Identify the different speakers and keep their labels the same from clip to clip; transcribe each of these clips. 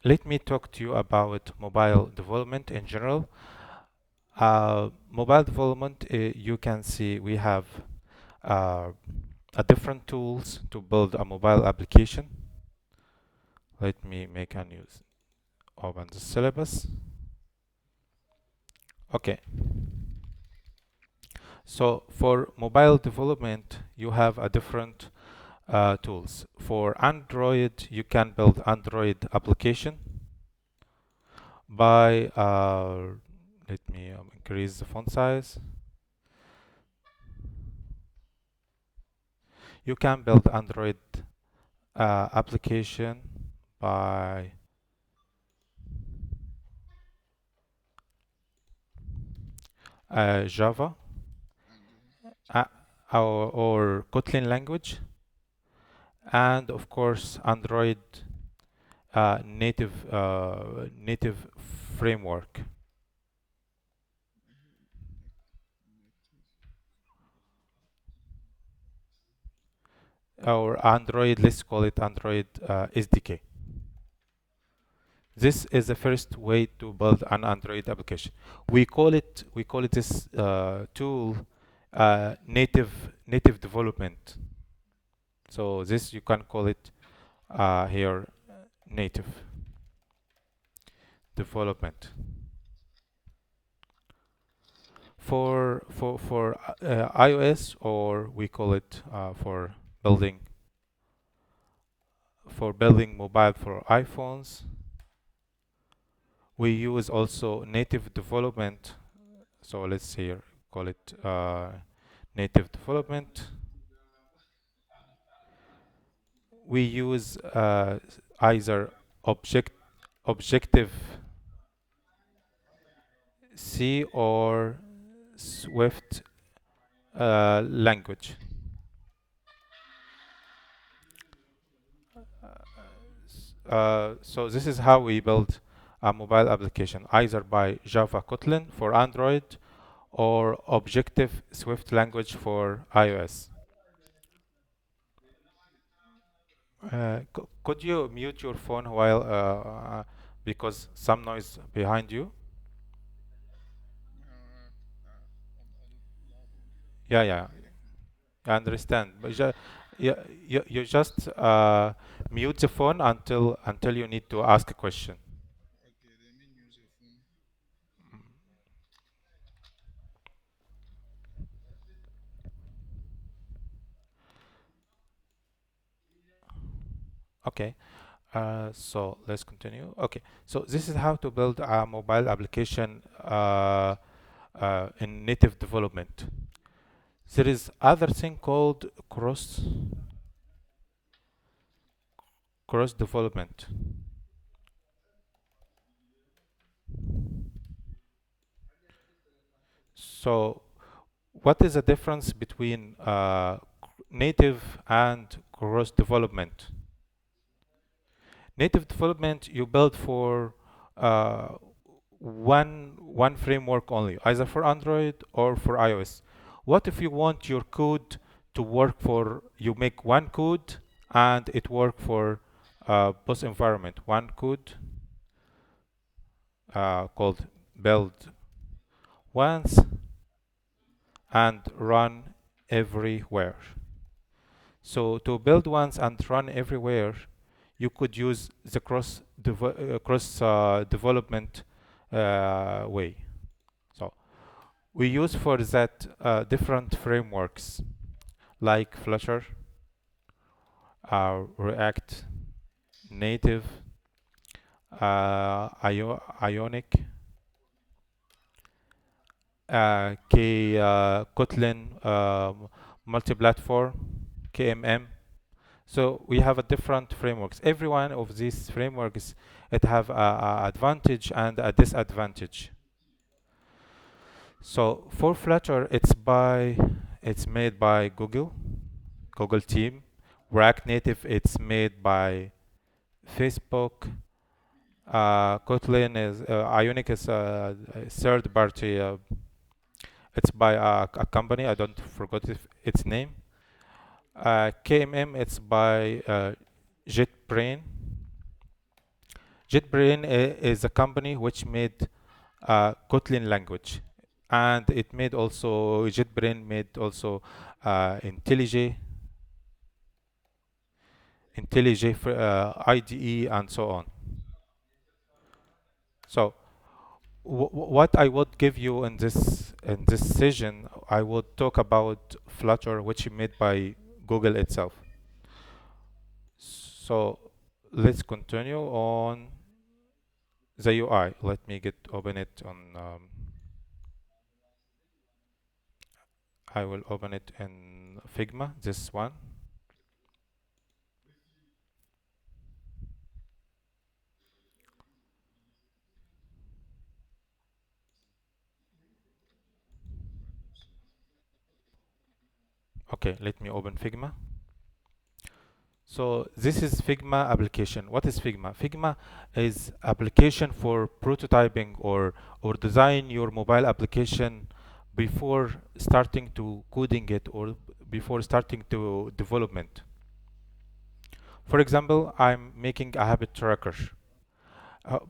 Speaker 1: let me talk to you about mobile development in general. Mobile development, you can see we have uh, a different tools to build a mobile application. Let me make a new open the syllabus. Okay, so for mobile development, you have a different tools. For Android, you can build Android application by let me increase the font size. You can build Android application by Java uh, or Kotlin language, and of course Android native framework, or Android. Let's call it Android SDK. This is the first way to build an Android application. We call it this tool native development. So this you can call it here native development. For iOS, or we call it building for building mobile for iPhones, we use also native development. So let's here call it native development. We use either object Objective C or Swift language. So this is how we build a mobile application, either by Java Kotlin for Android or Objective Swift language for iOS. Could you mute your phone while because some noise behind you? Yeah, yeah, I understand. But you just mute the phone until you need to ask a question. Okay. So let's continue. Okay. So this is how to build a mobile application in native development. There is other thing called cross development. So what is the difference between native and cross development? Native development, you build for uh, one framework only, either for Android or for iOS. What if you want your code to work for, you make one code and it work for both environment, one code called build once and run everywhere. So to build once and run everywhere, you could use the cross development way. So we use for that different frameworks like Flutter, React Native, Ionic, Kotlin, multi-platform, KMM. So we have a different frameworks. Every one of these frameworks, it have a advantage and a disadvantage. So for Flutter, it's made by Google team. React Native, it's made by Facebook. Kotlin is Ionic is a third party. It's by a company. I don't forgot its name. KMM, it's by JetBrain. Is a company which made Kotlin language, and it made also JetBrains made also IntelliJ, IDE, and so on. So what I would give you in this session, I would talk about Flutter, which is made by Google itself. So let's continue on the UI. Let me get open it on. I will open it in Figma. This one. Okay, let me open Figma. So this is Figma application. What is Figma? Figma is application for prototyping or design your mobile application before starting to coding it or before starting to development. For example, I'm making a habit tracker.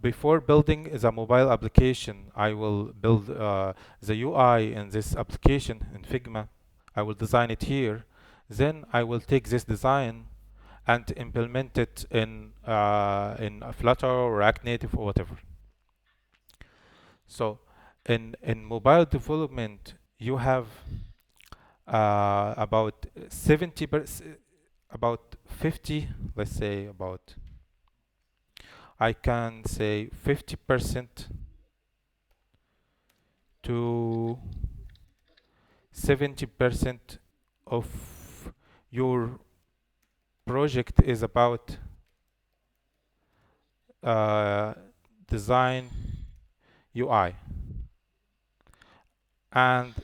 Speaker 1: Before building the mobile application, I will build the UI in this application in Figma. I will design it here. Then I will take this design and implement it in Flutter or React Native or whatever. So in mobile development, you have about 70%, about 50, let's say about, I can say 50% to 70% of your project is about uh, design UI, and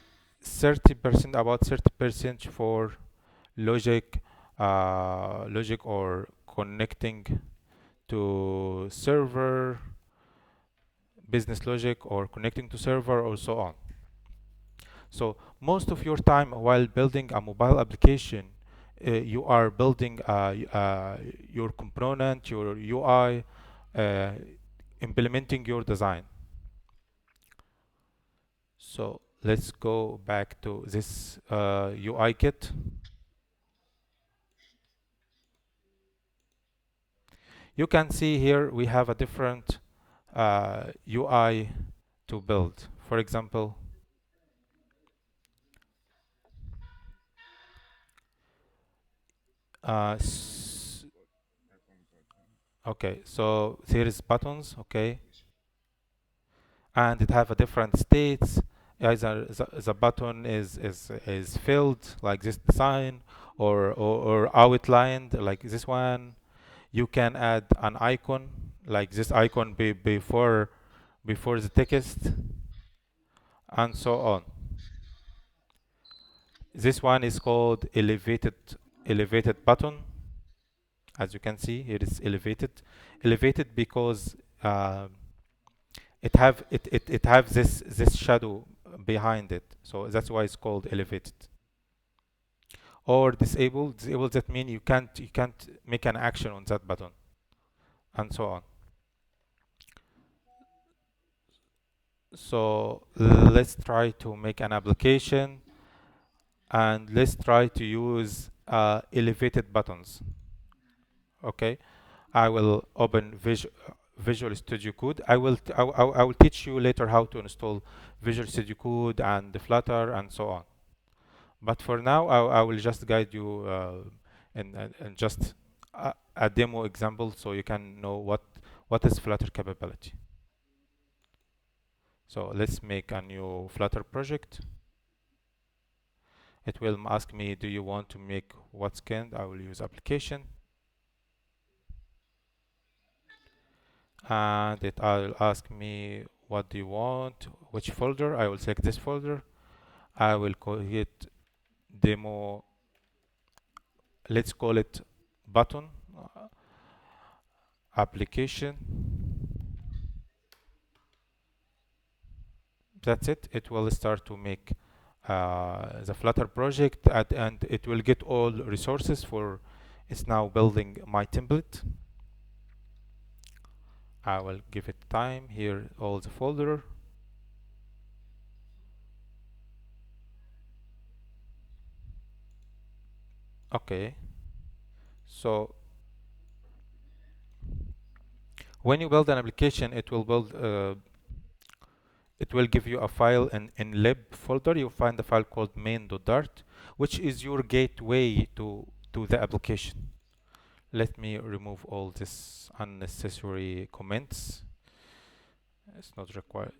Speaker 1: 30%, about 30% for logic, logic or connecting to server, business logic or connecting to server or so on. So most of your time while building a mobile application, you are building your component, your UI, uh, implementing your design. So let's go back to this UI kit. You can see here we have a different UI to build. For example, uh, okay, so here is buttons, okay, and it have a different states. Either the button is filled like this design, or outlined like this one. You can add an icon like this icon before the text, and so on. This one is called elevated button. As you can see, it is elevated because it have this shadow behind it, so that's why it's called elevated. Or disabled, that mean you can't make an action on that button, and so on. So let's try to make an application, and let's try to use elevated buttons. Okay, I will open Visual Studio Code. I will teach you later how to install Visual Studio Code and the Flutter and so on. But for now, I will just guide you in just a demo example so you can know what is Flutter capability. So let's make a new Flutter project. It will ask me, do you want to make what skin? I will use application, and it will ask me what do you want, which folder. I will select this folder. I will call it demo, let's call it button application. That's it. It will start to make the Flutter project, and it will get all resources for, it's now building my template. I will give it time here, all the folder. Okay, so when you build an application, it will give you a file in lib folder. You find a file called main.dart, which is your gateway to the application. Let me remove all this unnecessary comments. It's not required.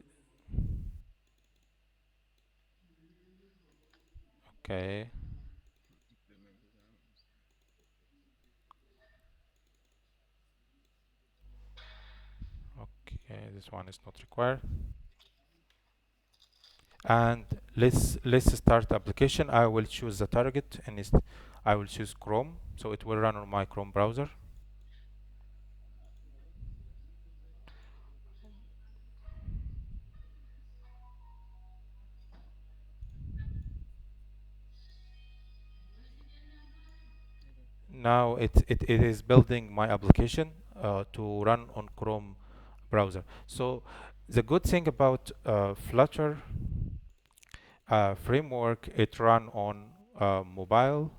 Speaker 1: Okay, okay, this one is not required. And let's start the application. I will choose the target and I will choose Chrome, so it will run on my Chrome browser. Now it is building my application to run on Chrome browser. So the good thing about Flutter framework, it run on mobile,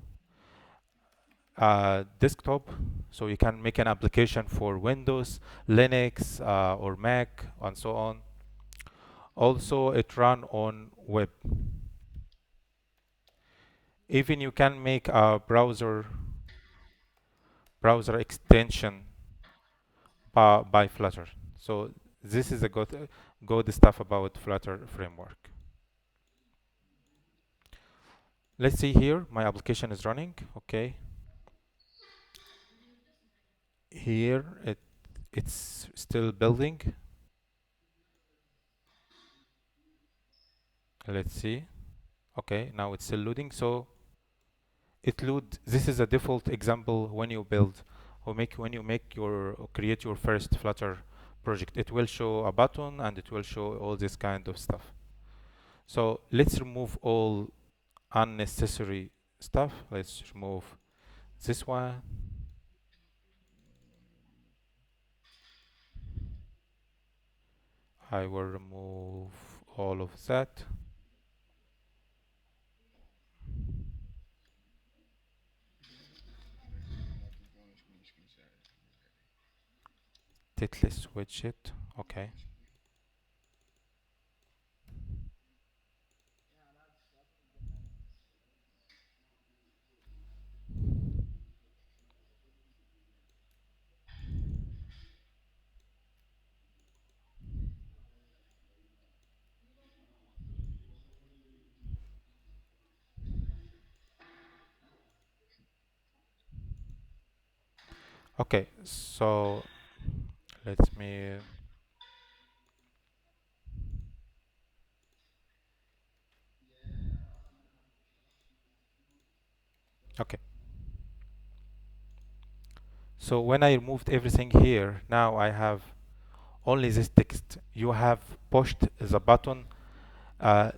Speaker 1: desktop, so you can make an application for Windows, Linux, or Mac, and so on. Also, it run on web. Even you can make a browser extension by Flutter. So this is a good stuff about Flutter framework. Let's see here, my application is running. Okay, here it's still building. Let's see. Okay, now it's still loading. So this is a default example when you build or make when you make your or create your first Flutter project. It will show a button and it will show all this kind of stuff. So let's remove all unnecessary stuff. Let's remove this one. I will remove all of that. Titless widget. Okay. Okay. So let me. Okay. So when I removed everything here, now I have only this text. You have pushed the button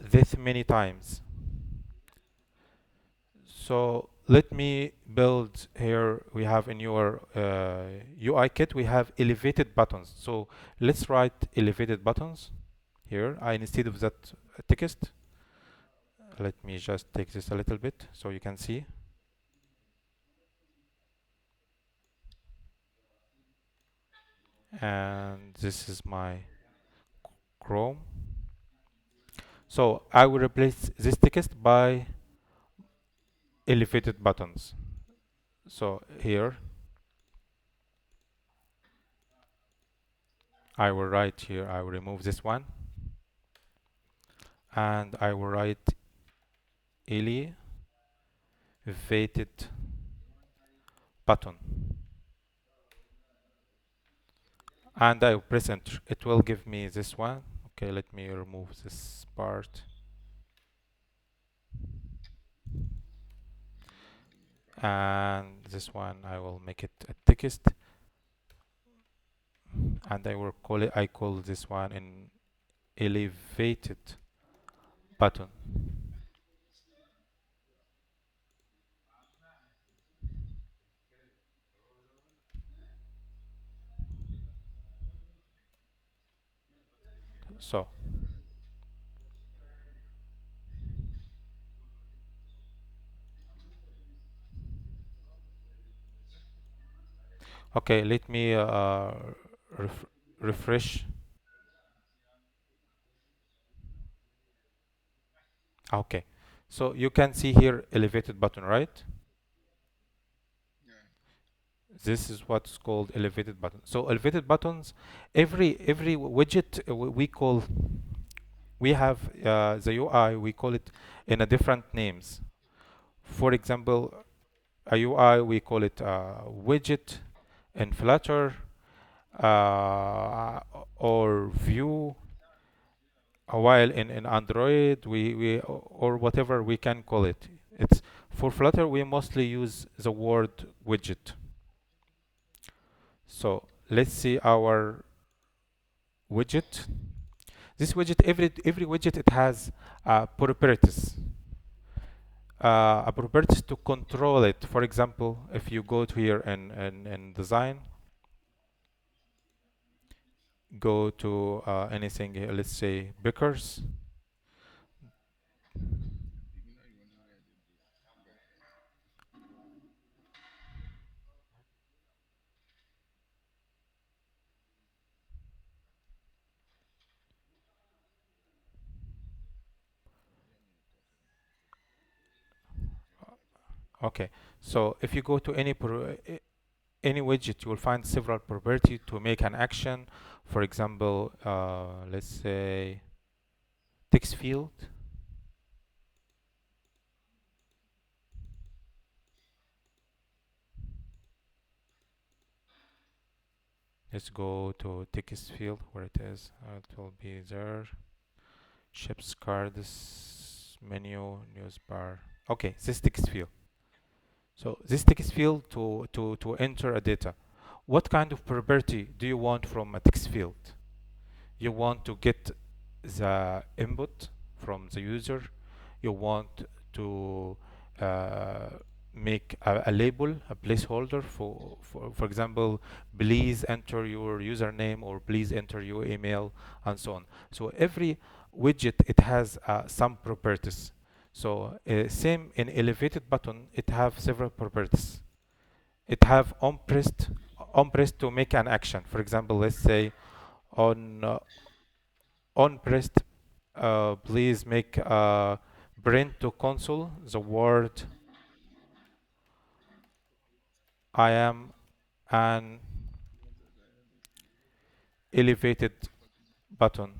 Speaker 1: this many times. So let me build here. We have in your UI kit, we have elevated buttons. So let's write elevated buttons here. Instead of that text, let me just take this a little bit so you can see. And this is my Chrome. So I will replace this text by elevated buttons. So here I will write here, I will remove this one and I will write elevated button and I will press enter. It will give me this one. Okay, let me remove this part and this one I will make it a text and I call this one an elevated button. So, okay, let me ref refresh. Okay, so you can see here elevated button, right? This is what's called elevated button. So elevated buttons, every widget we call, we have the UI, we call it in a different names. For example, a UI we call it widget in Flutter, or view, while in Android we or whatever we can call it. It's for Flutter we mostly use the word widget. So let's see our widget. This widget, every widget, it has properties. A properties to control it. For example, if you go to here and design, go to anything here, let's say Bickers. Okay, so if you go to any widget, you will find several properties to make an action. For example, let's say text field. Let's go to text field where it is. It will be there. Ships cards menu news bar. Okay, this text field. So this text field to enter a data. What kind of property do you want from a text field? You want to get the input from the user. You want to uh, make a label, a placeholder for example, please enter your username or please enter your email and so on. So every widget it has some properties. So same in elevated button, it have several properties. It have on pressed to make an action. For example, let's say on on pressed, please make print to console the word I am an elevated button.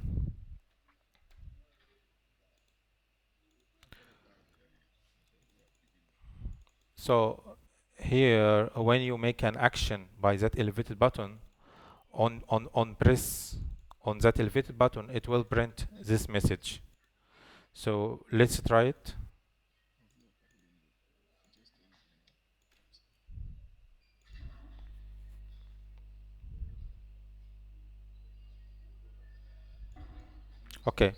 Speaker 1: So here, when you make an action by that elevated button, on press on that elevated button, it will print this message. So let's try it. Okay,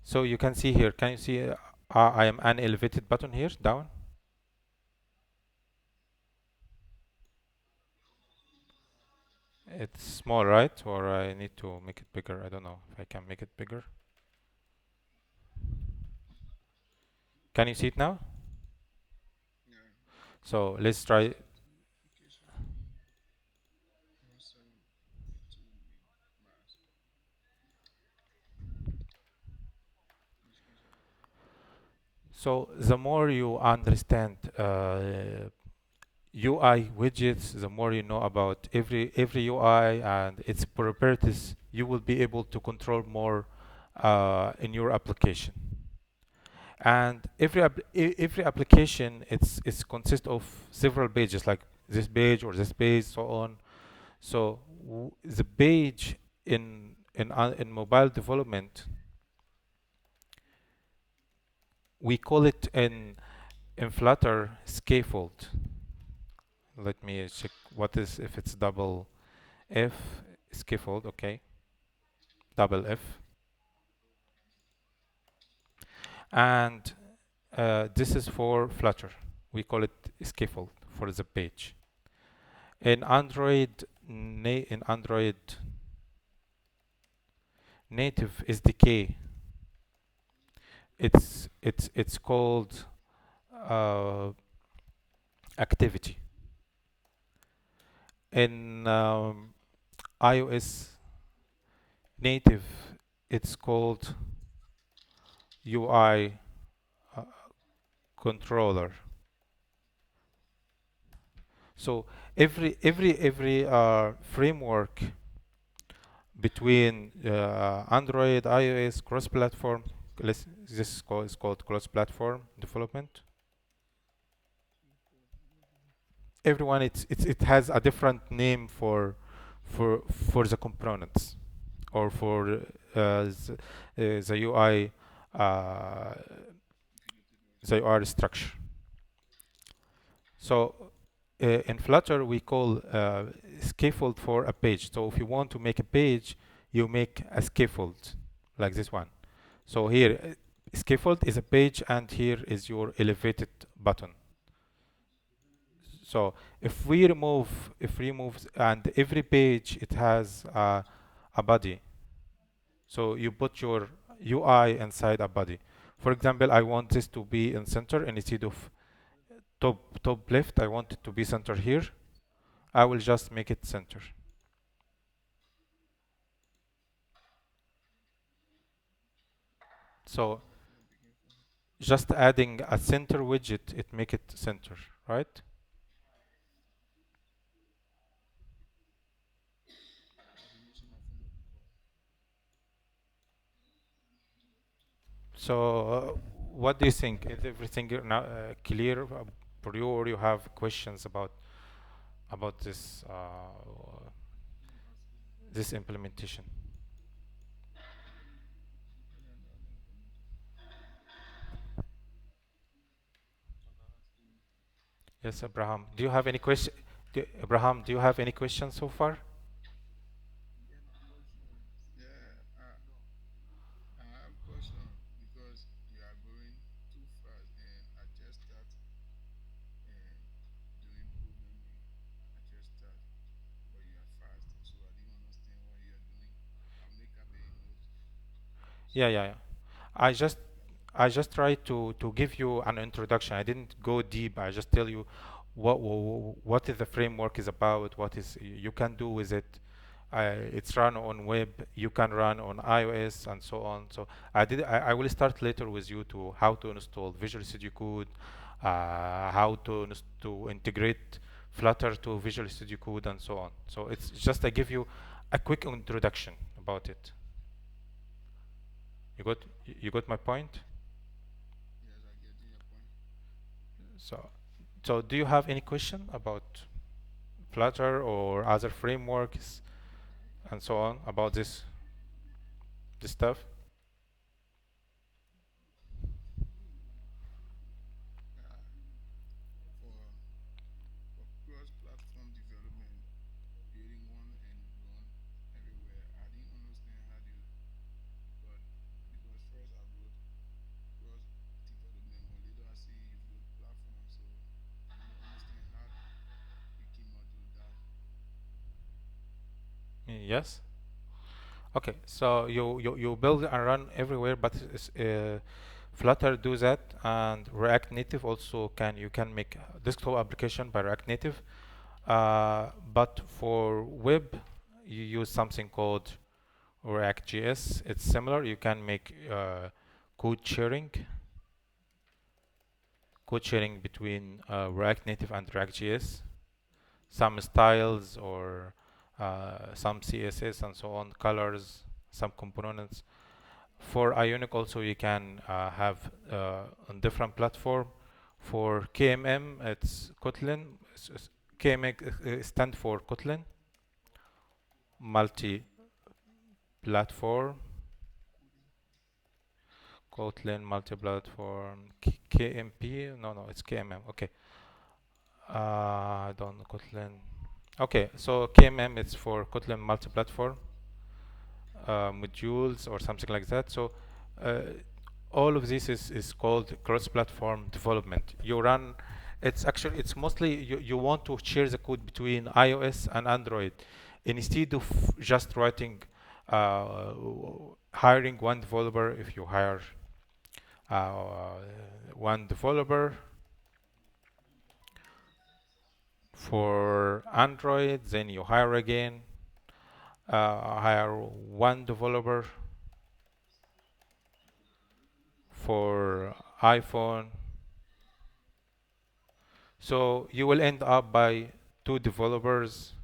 Speaker 1: so you can see here, can you see I am an elevated button here down? It's small, right? Or I need to make it bigger. I don't know if I can make it bigger. Can you see it now? So let's try. So the more you understand UI widgets, the more you know about every UI and its properties, you will be able to control more in your application. And every application it's consists of several pages, like this page or this page, so on. So the page in mobile development, we call it in Flutter scaffold. Let me check what is if it's double F scaffold. Okay, double F, and this is for Flutter. We call it scaffold for the page. In Android, in Android native SDK. It's called uh, activity. In iOS native, it's called UI uh, controller. So every framework between Android, iOS, cross-platform. This is called cross-platform development. Everyone, it has a different name for the components or for the UI uh, the UI structure. So in Flutter, we call scaffold for a page. So if you want to make a page, you make a scaffold like this one. So here, scaffold is a page, and here is your elevated button. So if we remove, and every page it has a body. So you put your UI inside a body. For example, I want this to be in center, and instead of top left, I want it to be center here. I will just make it center. So just adding a center widget, it make it center, right? So what do you think? Is everything now clear for you, or you have questions about this implementation? Yes, Abraham. Do you have any question? Abraham, do you have any questions so far? Yeah, yeah, yeah. I just I just try to give you an introduction. I didn't go deep. I just tell you what is the framework is about, what is you can do with it. It's run on web, you can run on iOS and so on. So I will start later with you to how to install Visual Studio Code, how to integrate Flutter to Visual Studio Code and so on. So it's just I give you a quick introduction about it. You got my point? So do you have any question about Flutter or other frameworks and so on about this stuff? Yes. Okay. So you build and run everywhere, but Flutter do that, and React Native also can you can make a desktop application by React Native. But for web, you use something called React.js. It's similar. You can make code sharing, code sharing between React Native and React.js, some styles or some CSS and so on, colors, some components. For Ionic also you can have on different platform. For KMM it's Kotlin. KMM stand for Kotlin multi-platform. Kotlin multi-platform KMP. No, it's KMM. Okay. I don't know Kotlin. Okay, so KMM is for Kotlin multi-platform modules or something like that. So uh, all of this is called cross-platform development. You run, it's actually it's mostly you want to share the code between iOS and Android instead of just writing uh, hiring one developer. If you hire uh, one developer for Android, then you hire again, hire one developer for iPhone. So you will end up by two developers.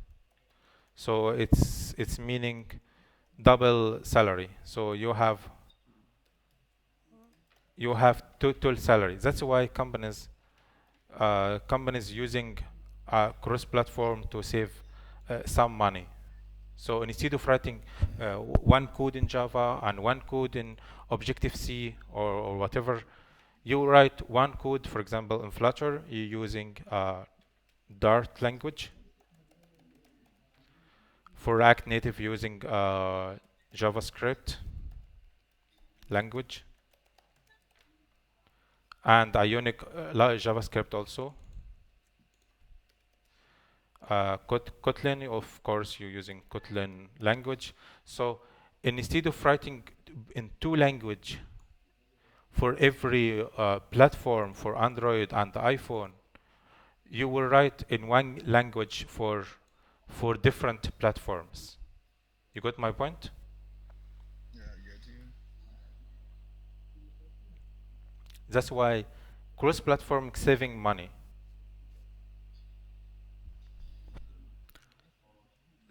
Speaker 1: So it's meaning double salary. So you have total salary. That's why companies using cross-platform to save some money. So instead of writing one code in Java and one code in Objective C or whatever, you write one code, for example, in Flutter, you're using Dart language. For React Native, using JavaScript language and Ionic JavaScript also. Kotlin, of course, you're using Kotlin language. So instead of writing in two language for every platform for Android and iPhone, you will write in one language for different platforms. You got my point?
Speaker 2: Yeah, I get you.
Speaker 1: That's why cross-platform saving money.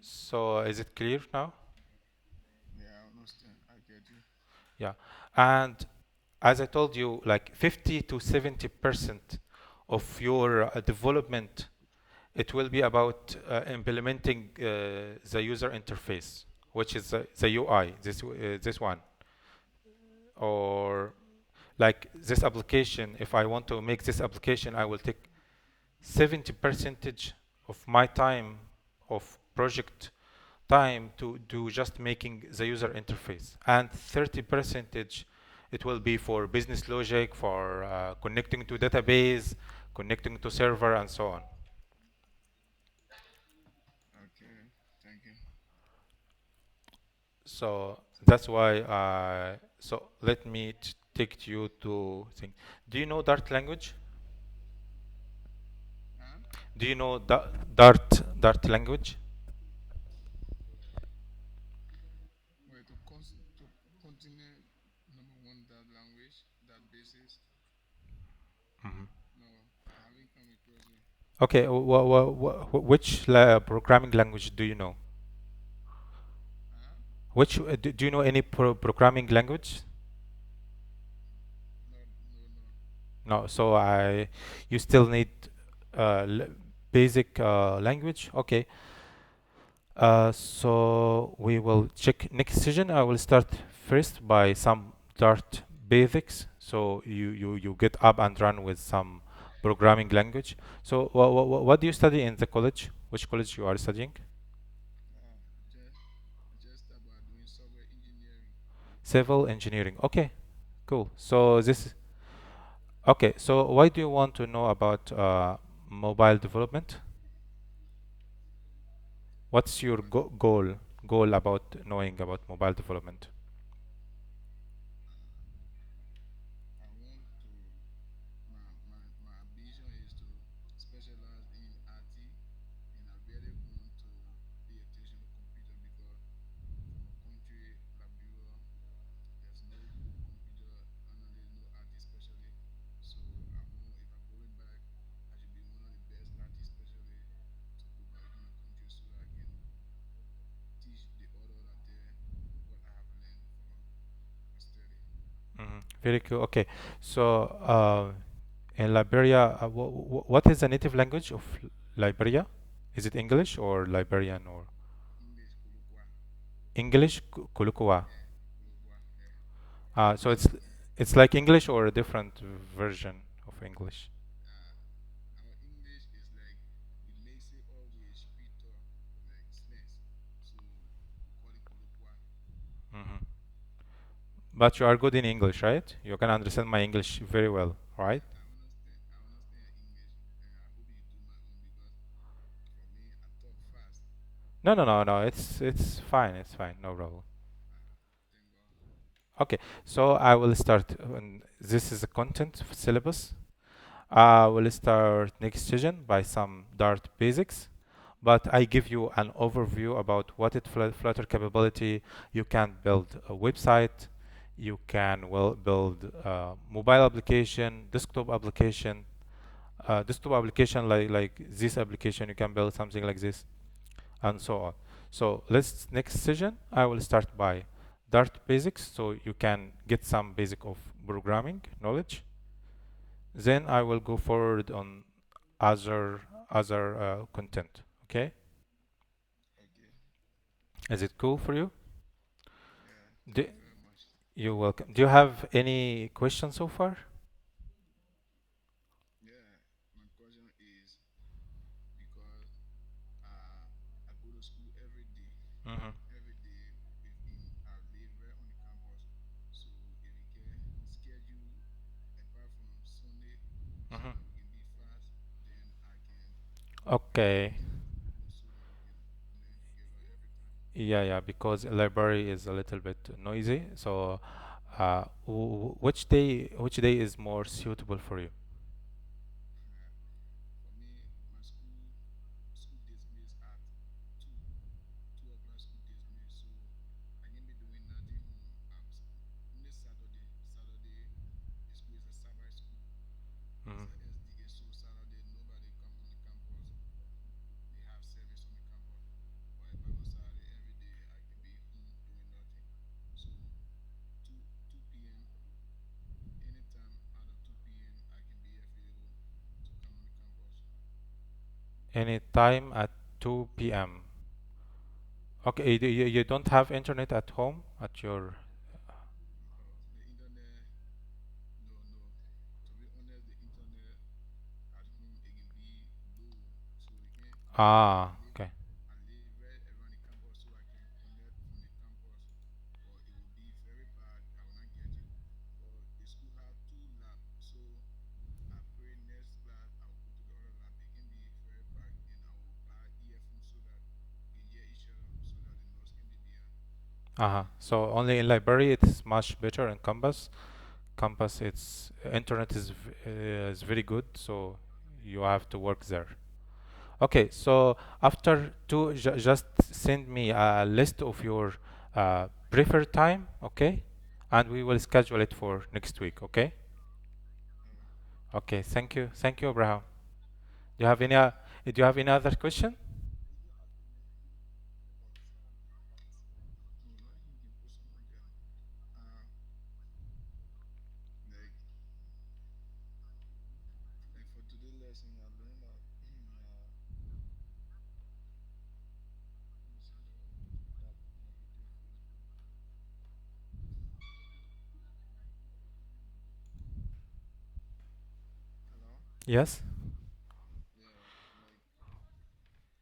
Speaker 1: So is it clear now?
Speaker 2: Yeah, I understand. I get you.
Speaker 1: Yeah. And as I told you, like 50 to 70% of your development, it will be about implementing the user interface, which is the UI, this one, or like this application. If I want to make this application, I will take 70 percentage of my time of project time to do just making the user interface, and 30 percentage it will be for business logic, for connecting to database, connecting to server, and so on.
Speaker 2: Okay, thank you.
Speaker 1: So that's why so let me take you to think. Do you know Dart language?
Speaker 2: Huh?
Speaker 1: Do you know Dart language?
Speaker 2: Wait, to continue number one that language, that basis.
Speaker 1: Mhm.
Speaker 2: No, I haven't come across it.
Speaker 1: Okay, which programming language do you know?
Speaker 2: Huh?
Speaker 1: Which do you know any programming language?
Speaker 2: No, no, no.
Speaker 1: No, so you still need basic language. Okay, so we will check next session. I will start first by some Dart basics. So you get up and run with some programming language. So what do you study in the college? Which college you are studying?
Speaker 2: Uh, just, just about doing software engineering.
Speaker 1: Civil engineering. Okay, cool. So this okay. So why do you want to know about mobile development? What's your
Speaker 2: Because
Speaker 1: goal about knowing about mobile development?
Speaker 2: I want to, my ambition is to specialize in IT, and I really want to pay attention to computer because from a country Liberia, there's no good computer analyst, no IT specialist. So I want, if I'm going back, I should be one of the best IT specialists to go back to my country so that I can teach the others out there what I have learned from my study.
Speaker 1: Very cool. Okay, so in Liberia, what is the native language of Liberia? Is it English or Liberian or
Speaker 2: English, Kulukwa,
Speaker 1: English? Kulukua.
Speaker 2: yeah, Kulukwa, yeah.
Speaker 1: So it's like English or a different version of English.
Speaker 2: Uh, our English is like we mix it all with Shpito, like slangs. So we call it Kulukwa.
Speaker 1: hmm But you are good in English, right? You can understand my English very well, right?
Speaker 2: Yeah, I understand English, and I hope you do my own because for me, I talk fast.
Speaker 1: No, no, no, no. It's fine. It's fine. No problem. Okay, so I will start. This is a content syllabus. I will start next session by some Dart basics, but I give you an overview about what it Flutter capability. You can build a website, you can well build a mobile application, desktop application like this application. You can build something like this and so on. So let's next session I will start by Dart basics so you can get some basic of programming knowledge. Then I will go forward on other content. Okay,
Speaker 2: Okay.
Speaker 1: is it cool for you?
Speaker 2: Yeah. Thank
Speaker 1: Do,
Speaker 2: you very much.
Speaker 1: you're welcome. Do you have any questions so far?
Speaker 2: Yeah. My question is because I go to school every day.
Speaker 1: Mm-hmm.
Speaker 2: Every day within I live right on the campus. So if we can schedule apart from Sunday so
Speaker 1: Mm-hmm.
Speaker 2: that we can be fast, then I
Speaker 1: Okay.
Speaker 2: can go so that we can learn together every time.
Speaker 1: Yeah, because library is a little bit noisy. So, which day is more suitable for you?
Speaker 2: Uh, for me, my school dismissed at two. 2 o'clock school dismissed, so I can be doing nothing home. Only Saturday. Saturday, the school is a Sabbath school. It's
Speaker 1: Mm-hmm.
Speaker 2: a SDA, so Saturday nobody come on the campus. They have service on the campus. But apart from Saturday, every day I can be home doing nothing. So two p.m. anytime out of 2 p.m. I can be available to come on the campus.
Speaker 1: Anytime at 2 p.m. Okay, you don't have internet at home at your.
Speaker 2: The internet, no. To be honest, the internet at home it can be low, so you can. I live
Speaker 1: Okay.
Speaker 2: I live right around the campus, so I can connect from the campus, but it will be very bad. I will not get you. But the school have two labs, so I pray next class I will go to the other lab. It can be very bad, and I will buy earphones so that we can hear each other, so that the noise can be there.
Speaker 1: So only in library it's much better in campus. Campus, it's internet is very good, so you have to work there. Okay, so after just send me a list of your preferred time, okay, and we will schedule it for next week. Okay.
Speaker 2: All right.
Speaker 1: Okay. Thank you, Abraham. Do you have any other question?
Speaker 2: No, nothing you can put someone there. Like for today's lesson, I learned that. Let me see that negative Facebook. Hello.
Speaker 1: Yes.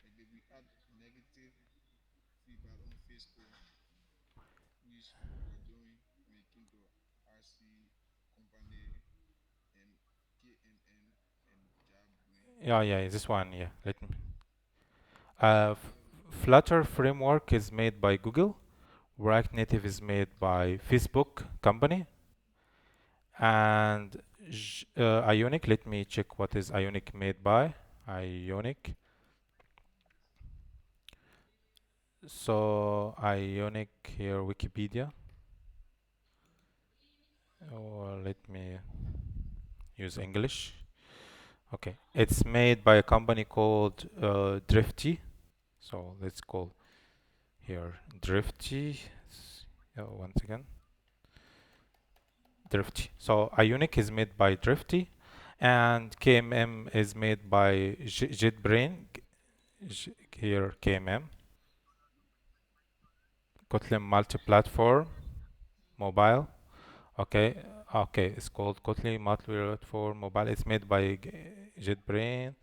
Speaker 2: Yeah, we add negative feedback on Facebook, which we were doing when it came to RC company and KNN and job brain.
Speaker 1: Yeah. This one. Yeah. Let me.
Speaker 2: Yeah,
Speaker 1: Flutter framework is made by Google. React Native is made by Facebook company. And Ionic, let me check what is Ionic made by. Ionic. So Ionic here, Wikipedia. Or let me use English. Okay, it's made by a company called Drifty. So let's call here Drifty. Once again, Drifty. So Ionic is made by Drifty, and KMM is made by JetBrain. Here KMM, Kotlin multi-platform mobile. Okay, okay, it's called Kotlin multi-platform mobile. It's made by JetBrain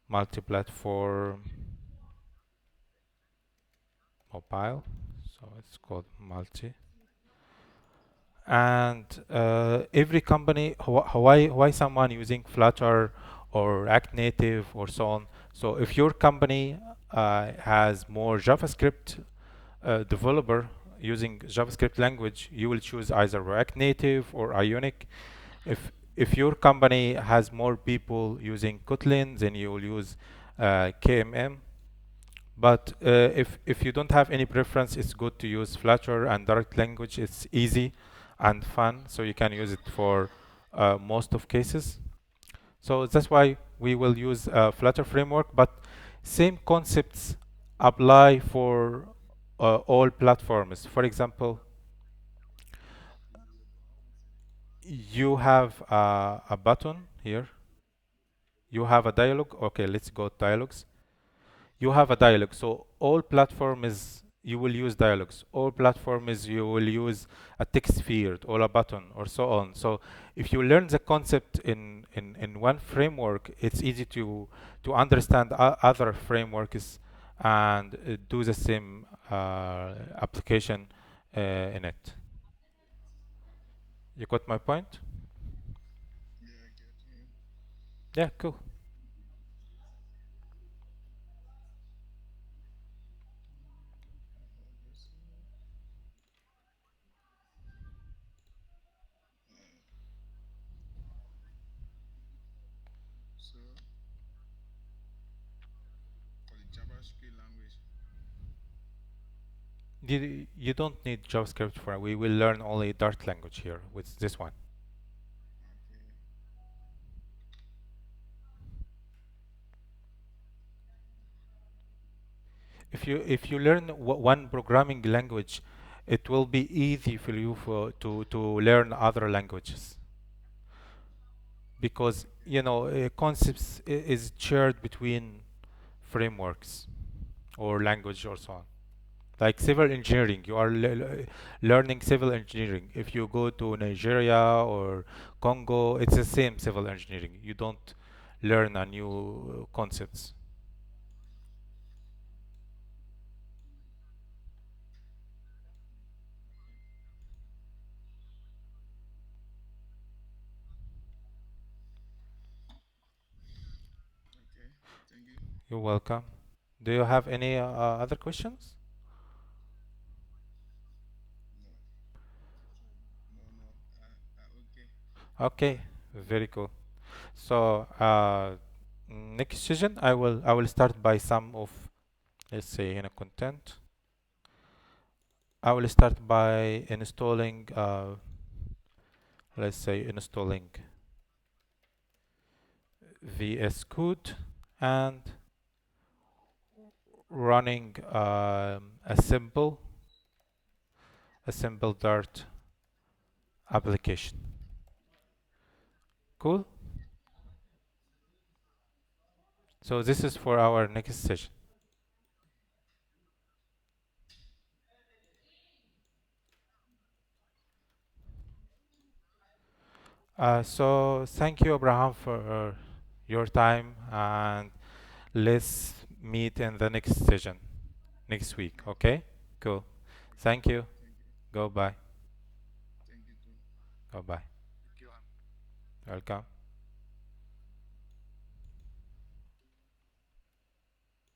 Speaker 1: multi-platform mobile. So it's called multi. And every company, why someone using Flutter or React Native or so on. So if your company has more JavaScript developer, using JavaScript language, you will choose either React Native or Ionic. If your company has more people using Kotlin, then you will use KMM. But if you don't have any preference, it's good to use Flutter and direct language. It's easy and fun, so you can use it for most of cases. So that's why we will use Flutter framework, but same concepts apply for all platforms. For example, you have a button here. You have a dialog. Okay, let's go dialogues. You have a dialog. So all platforms you will use dialogues. All platforms you will use a text field or a button or so on. So if you learn the concept in one framework, it's easy to understand other frameworks and do the same application in it. You got my point?
Speaker 2: Yeah, I get you.
Speaker 1: Yeah, cool.
Speaker 2: So for the JavaScript language,
Speaker 1: You don't need JavaScript for it. We will learn only Dart language here with this one.
Speaker 2: okay,
Speaker 1: If you learn one programming language, it will be easy for you to learn other languages because concepts is shared between frameworks or language or so on. Like civil engineering, you are learning civil engineering. If you go to Nigeria or Congo, it's the same civil engineering. You don't learn a new concepts.
Speaker 2: okay. Thank you.
Speaker 1: You're welcome. Do you have any other questions?
Speaker 2: No, no. Okay.
Speaker 1: Okay, very cool. So next session, I will start by some of, let's say, content. I will start by installing, let's say, installing VS Code and running a simple Dart application. Cool. So this is for our next session. So thank you, Abraham, for your time, and let's meet in the next session next week.
Speaker 2: Okay.
Speaker 1: Okay? Cool. Thank you.
Speaker 2: Thank you.
Speaker 1: Go bye.
Speaker 2: Thank you too.
Speaker 1: Go bye. Welcome.